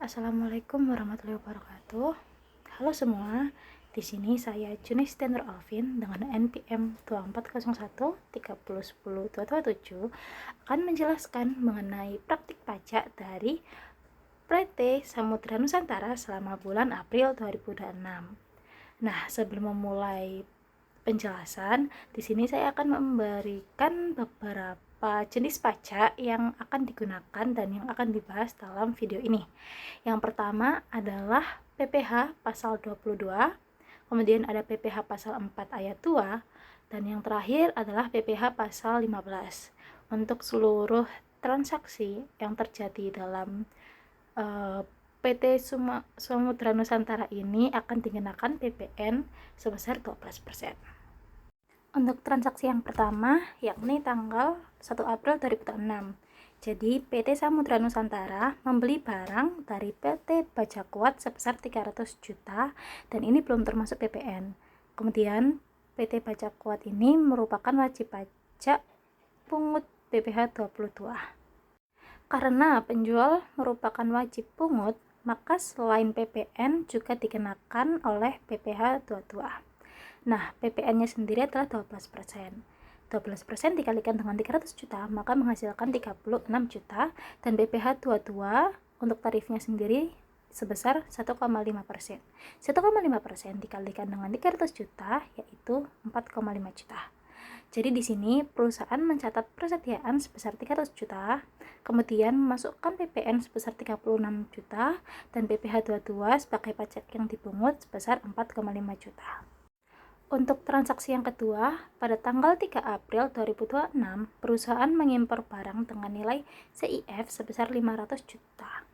Assalamualaikum warahmatullahi wabarakatuh. Halo semua, di sini saya Junis Tenur Alvin dengan NPM 2401 3010 akan menjelaskan mengenai praktik pajak dari PT Samudra Nusantara selama bulan April 2026. Nah, sebelum memulai penjelasan, di sini saya akan memberikan beberapa jenis pajak yang akan digunakan dan yang akan dibahas dalam video ini. Yang pertama adalah PPh pasal 22, kemudian ada PPh pasal 4 ayat 2, dan yang terakhir adalah PPh pasal 15. Untuk seluruh transaksi yang terjadi dalam PT Samudra Nusantara ini akan dikenakan PPN sebesar 12%. Untuk transaksi yang pertama, yakni tanggal 1 April 2006. Jadi, PT Samudra Nusantara membeli barang dari PT Bajakuat sebesar 300 juta dan ini belum termasuk PPN. Kemudian, PT Bajakuat ini merupakan wajib pajak pungut PPh 22. Karena penjual merupakan wajib pungut, maka selain PPN juga dikenakan oleh PPh 22. Nah, PPN-nya sendiri adalah 12%. 12% dikalikan dengan 300 juta, maka menghasilkan 36 juta, dan PPh 22 untuk tarifnya sendiri sebesar 1,5%. 1,5% dikalikan dengan 300 juta, yaitu 4,5 juta. Jadi di sini perusahaan mencatat persediaan sebesar 300 juta, kemudian memasukkan PPN sebesar 36 juta, dan PPh 22 sebagai pajak yang dipungut sebesar 4,5 juta. Untuk transaksi yang kedua, pada tanggal 3 April 2026, perusahaan mengimpor barang dengan nilai CIF sebesar 500 juta.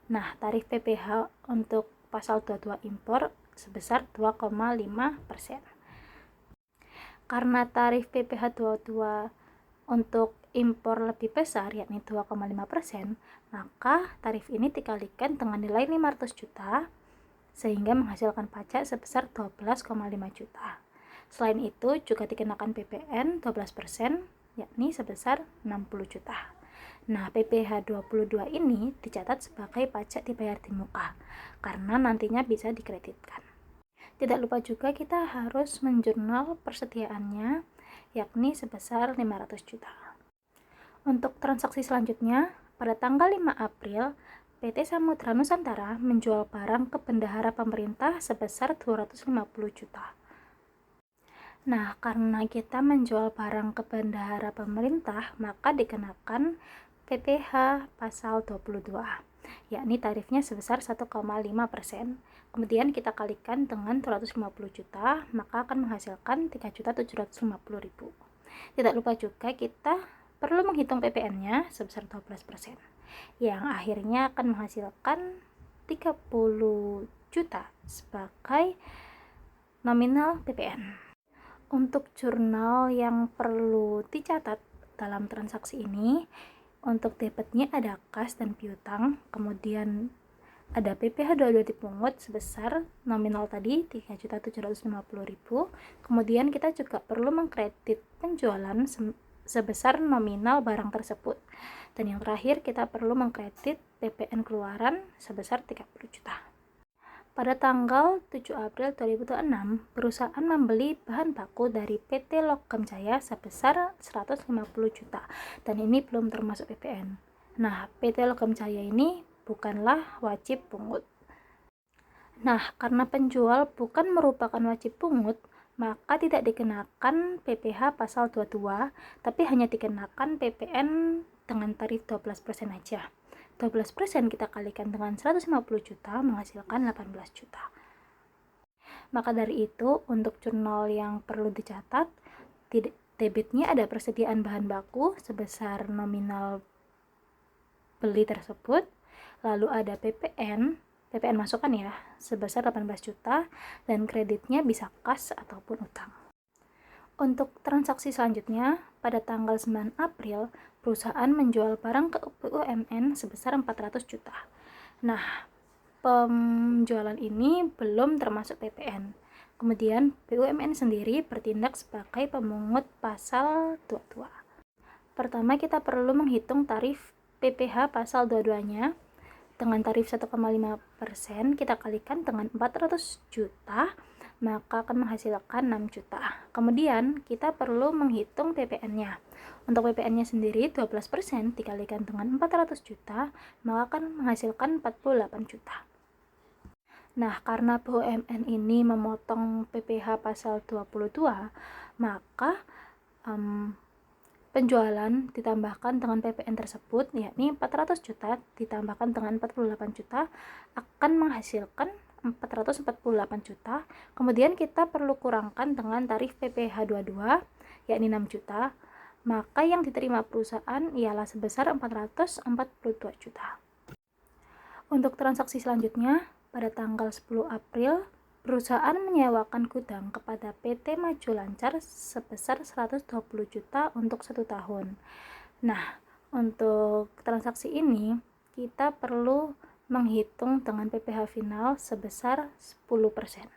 Nah, tarif PPh untuk pasal 22 impor sebesar 2,5%. Karena tarif PPh 22 untuk impor lebih besar, yakni 2,5%, maka tarif ini dikalikan dengan nilai 500 juta, sehingga menghasilkan pajak sebesar 12,5 juta. Selain itu juga dikenakan PPN 12%, yakni sebesar 60 juta. Nah, PPh 22 ini dicatat sebagai pajak dibayar di muka, karena nantinya bisa dikreditkan. Tidak lupa juga kita harus menjurnal persediaannya, yakni sebesar 500 juta. Untuk transaksi selanjutnya, pada tanggal 5 April, PT Samudra Nusantara menjual barang ke bendahara pemerintah sebesar 250 juta. Nah, karena kita menjual barang ke bendahara pemerintah, maka dikenakan PPh pasal 22, yakni tarifnya sebesar 1,5%. Kemudian kita kalikan dengan 250 juta, maka akan menghasilkan 3.750.000. Tidak lupa juga kita perlu menghitung PPN-nya sebesar 12%, yang akhirnya akan menghasilkan 30 juta sebagai nominal PPN. Untuk jurnal yang perlu dicatat dalam transaksi ini, untuk debitnya ada kas dan piutang, kemudian ada PPh 22 dipungut sebesar nominal tadi 3.750.000. Kemudian kita juga perlu mengkredit penjualan sebesar nominal barang tersebut. Dan yang terakhir kita perlu mengkredit PPN keluaran sebesar 30 juta. Pada tanggal 7 April 2026, perusahaan membeli bahan baku dari PT Logam Jaya sebesar 150 juta, dan ini belum termasuk PPN. Nah, PT Logam Jaya ini bukanlah wajib pungut. Nah, karena penjual bukan merupakan wajib pungut, maka tidak dikenakan PPh pasal 22, tapi hanya dikenakan PPN dengan tarif 12% aja. 12% kita kalikan dengan 150 juta menghasilkan 18 juta. Maka dari itu, untuk jurnal yang perlu dicatat, debitnya ada persediaan bahan baku sebesar nominal beli tersebut, lalu ada PPN masukan ya, sebesar 18 juta, dan kreditnya bisa kas ataupun utang. Untuk transaksi selanjutnya, pada tanggal 9 April, perusahaan menjual barang ke BUMN sebesar 400 juta. Nah, penjualan ini belum termasuk PPN. Kemudian, BUMN sendiri bertindak sebagai pemungut pasal 22. Pertama, kita perlu menghitung tarif PPh pasal 22-nya, dengan tarif 1,5%, kita kalikan dengan 400 juta, maka akan menghasilkan 6 juta. Kemudian kita perlu menghitung PPN-nya. Untuk PPN-nya sendiri 12% dikalikan dengan 400 juta, maka akan menghasilkan 48 juta. Nah, karena BUMN ini memotong PPh pasal 22, maka penjualan ditambahkan dengan PPN tersebut, yakni 400 juta ditambahkan dengan 48 juta akan menghasilkan 448 juta. Kemudian kita perlu kurangkan dengan tarif PPh 22, yakni 6 juta. Maka yang diterima perusahaan ialah sebesar 442 juta. Untuk transaksi selanjutnya, pada tanggal 10 April, perusahaan menyewakan gudang kepada PT Maju Lancar sebesar 120 juta untuk 1 tahun. Nah, untuk transaksi ini kita perlu menghitung dengan PPh final sebesar 10%.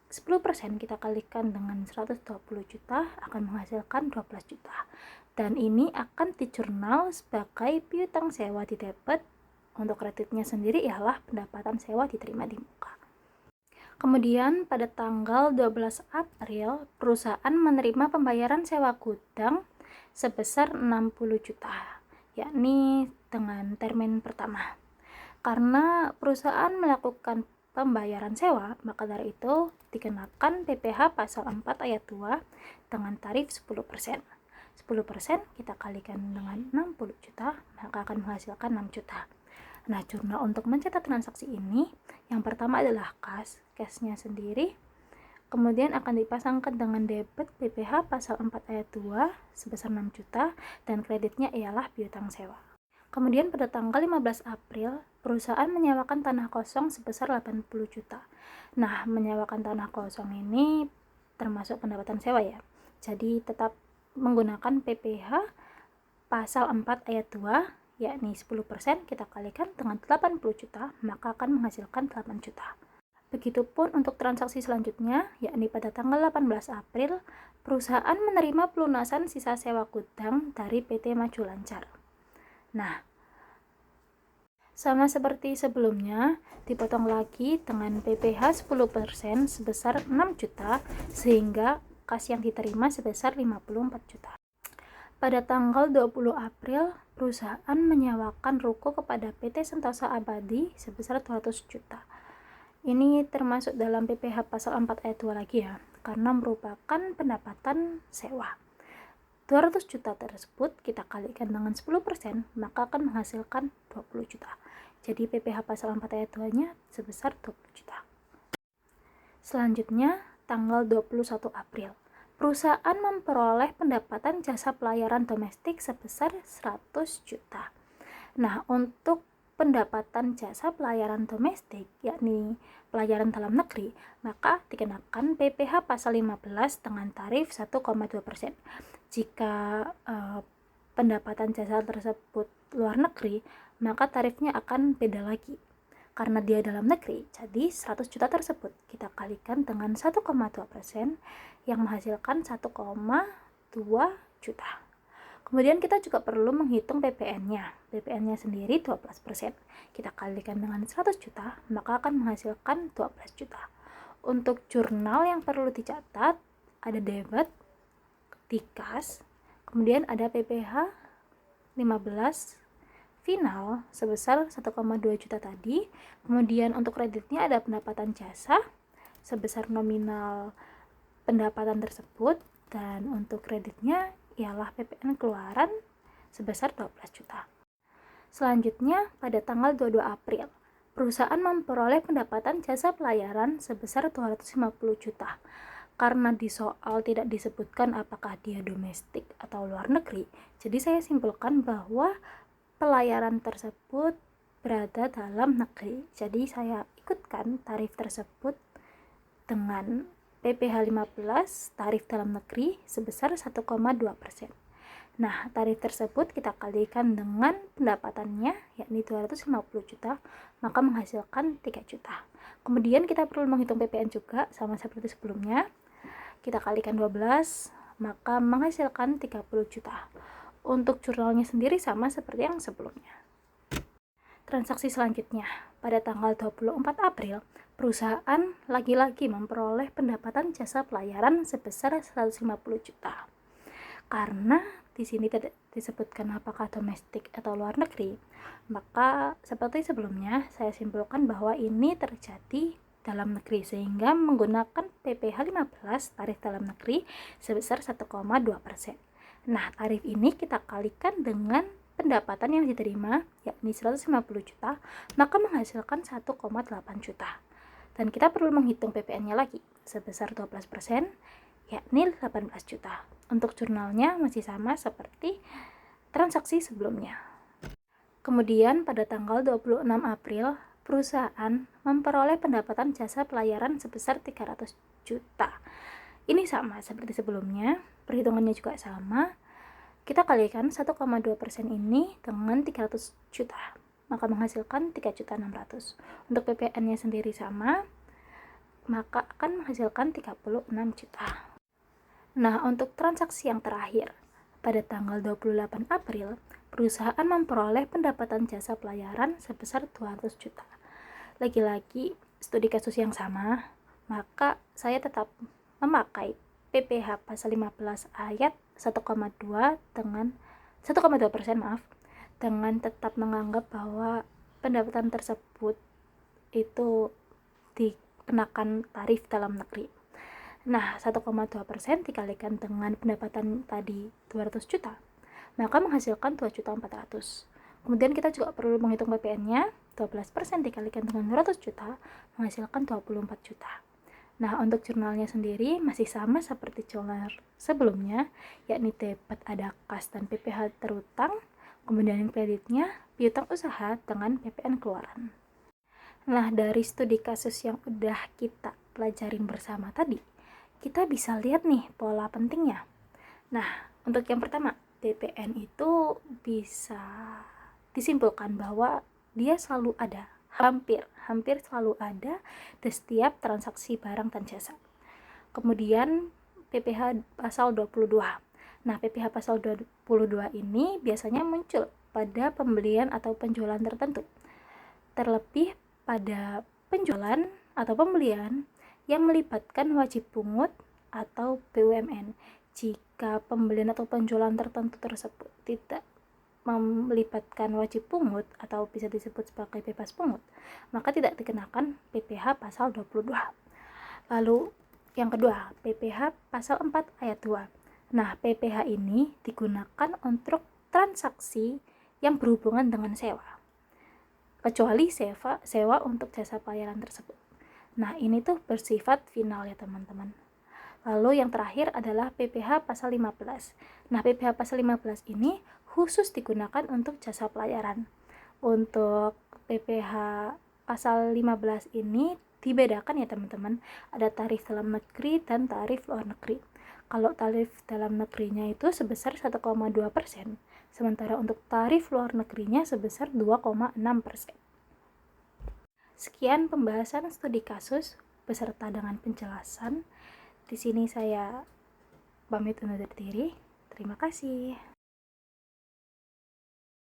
10% kita kalikan dengan 120 juta akan menghasilkan 12 juta. Dan ini akan dijurnal sebagai piutang sewa di debit. Untuk kreditnya sendiri ialah pendapatan sewa diterima di muka. Kemudian pada tanggal 12 April, perusahaan menerima pembayaran sewa gudang sebesar 60 juta, yakni dengan termin pertama. Karena perusahaan melakukan pembayaran sewa, maka dari itu dikenakan PPh pasal 4 ayat 2 dengan tarif 10%. 10% kita kalikan dengan 60 juta, maka akan menghasilkan 6 juta. Nah, jurnal untuk mencatat transaksi ini, yang pertama adalah cashnya sendiri, kemudian akan dipasangkan dengan debit PPh pasal 4 ayat 2 sebesar 6 juta, dan kreditnya ialah piutang sewa. Kemudian pada tanggal 15 April, perusahaan menyewakan tanah kosong sebesar 80 juta. Nah, menyewakan tanah kosong ini termasuk pendapatan sewa ya, jadi tetap menggunakan PPh pasal 4 ayat 2, yakni 10% kita kalikan dengan 80 juta, maka akan menghasilkan 8 juta. Begitupun untuk transaksi selanjutnya, yakni pada tanggal 18 April, perusahaan menerima pelunasan sisa sewa gudang dari PT Maju Lancar. Nah, sama seperti sebelumnya, dipotong lagi dengan PPh 10% sebesar 6 juta, sehingga kas yang diterima sebesar 54 juta. Pada tanggal 20 April, perusahaan menyewakan ruko kepada PT Sentosa Abadi sebesar 200 juta. Ini termasuk dalam PPh pasal 4 ayat 2 lagi ya, karena merupakan pendapatan sewa. 200 juta tersebut kita kalikan dengan 10%, maka akan menghasilkan 20 juta. Jadi PPh pasal 4 ayat 2-nya sebesar 20 juta. Selanjutnya, tanggal 21 April. Perusahaan memperoleh pendapatan jasa pelayaran domestik sebesar 100 juta. Nah, untuk pendapatan jasa pelayaran domestik, yakni pelayaran dalam negeri, maka dikenakan PPh pasal 15 dengan tarif 1,2%. Jika pendapatan jasa tersebut luar negeri, maka tarifnya akan beda lagi. Karena dia dalam negeri, jadi 100 juta tersebut kita kalikan dengan 1,2% yang menghasilkan 1,2 juta. Kemudian kita juga perlu menghitung PPN-nya. PPN-nya sendiri 12%. Kita kalikan dengan 100 juta, maka akan menghasilkan 12 juta. Untuk jurnal yang perlu dicatat, ada debit di kas, kemudian ada PPh 15 final sebesar 1,2 juta tadi. Kemudian untuk kreditnya ada pendapatan jasa sebesar nominal pendapatan tersebut, dan untuk kreditnya ialah PPN keluaran sebesar 12 juta. Selanjutnya pada tanggal 22 April, perusahaan memperoleh pendapatan jasa pelayaran sebesar 250 juta. Karena di soal tidak disebutkan apakah dia domestik atau luar negeri, jadi saya simpulkan bahwa pelayaran tersebut berada dalam negeri. Jadi saya ikutkan tarif tersebut dengan PPh 15 tarif dalam negeri sebesar 1,2%. Nah, tarif tersebut kita kalikan dengan pendapatannya, yakni 250 juta, maka menghasilkan 3 juta. Kemudian kita perlu menghitung PPN juga, sama seperti sebelumnya. Kita kalikan 12, maka menghasilkan 30 juta. Untuk jurnalnya sendiri sama seperti yang sebelumnya. Transaksi selanjutnya, pada tanggal 24 April, perusahaan lagi-lagi memperoleh pendapatan jasa pelayaran sebesar 150 juta. Karena di sini tidak disebutkan apakah domestik atau luar negeri, maka seperti sebelumnya saya simpulkan bahwa ini terjadi dalam negeri sehingga menggunakan PPh 15 tarif dalam negeri sebesar 1,2%. Nah, tarif ini kita kalikan dengan pendapatan yang diterima yakni 150 juta, maka menghasilkan 1,8 juta. Dan kita perlu menghitung PPN-nya lagi sebesar 12%, yakni 18 juta. Untuk jurnalnya masih sama seperti transaksi sebelumnya. Kemudian pada tanggal 26 April, perusahaan memperoleh pendapatan jasa pelayaran sebesar 300 juta. Ini sama seperti sebelumnya, perhitungannya juga sama. Kita kalikan 1,2% ini dengan 300 juta, maka menghasilkan 3.600.000. Untuk PPN-nya sendiri sama, maka akan menghasilkan 36 juta. Nah, untuk transaksi yang terakhir, pada tanggal 28 April, perusahaan memperoleh pendapatan jasa pelayaran sebesar 200 juta. Lagi-lagi, studi kasus yang sama, maka saya tetap memakai PPh pasal 15 ayat 1,2 dengan 1,2% dengan tetap menganggap bahwa pendapatan tersebut itu dikenakan tarif dalam negeri. Nah, 1,2% dikalikan dengan pendapatan tadi 200 juta, maka menghasilkan 2.400.000. Kemudian kita juga perlu menghitung PPN-nya, 12% dikalikan dengan 200 juta, menghasilkan 24 juta. Nah, untuk jurnalnya sendiri masih sama seperti jurnal sebelumnya, yakni debit ada kas dan PPh terutang, kemudian kreditnya piutang usaha dengan PPN keluaran. Nah, dari studi kasus yang udah kita pelajarin bersama tadi, kita bisa lihat nih pola pentingnya. Nah, untuk yang pertama, PPN itu bisa disimpulkan bahwa dia selalu ada, hampir selalu ada di setiap transaksi barang dan jasa. Kemudian PPh pasal 22. Nah, PPh pasal 22 ini biasanya muncul pada pembelian atau penjualan tertentu. Terlebih pada penjualan atau pembelian yang melibatkan wajib pungut atau BUMN. Jika pembelian atau penjualan tertentu tersebut tidak melibatkan wajib pungut atau bisa disebut sebagai bebas pungut, maka tidak dikenakan PPh pasal 22. Lalu yang kedua, PPh pasal 4 ayat 2. Nah, PPh ini digunakan untuk transaksi yang berhubungan dengan sewa, kecuali sewa untuk jasa pelayaran tersebut. Nah, ini tuh bersifat final ya teman-teman. Lalu yang terakhir adalah PPh pasal 15. Nah, PPh pasal 15 ini khusus digunakan untuk jasa pelayaran. Untuk PPh pasal 15 ini dibedakan ya teman-teman, ada tarif dalam negeri dan tarif luar negeri. Kalau tarif dalam negerinya itu sebesar 1,2%, sementara untuk tarif luar negerinya sebesar 2,6%. Sekian pembahasan studi kasus beserta dengan penjelasan. Di sini saya pamit undur diri. Terima kasih.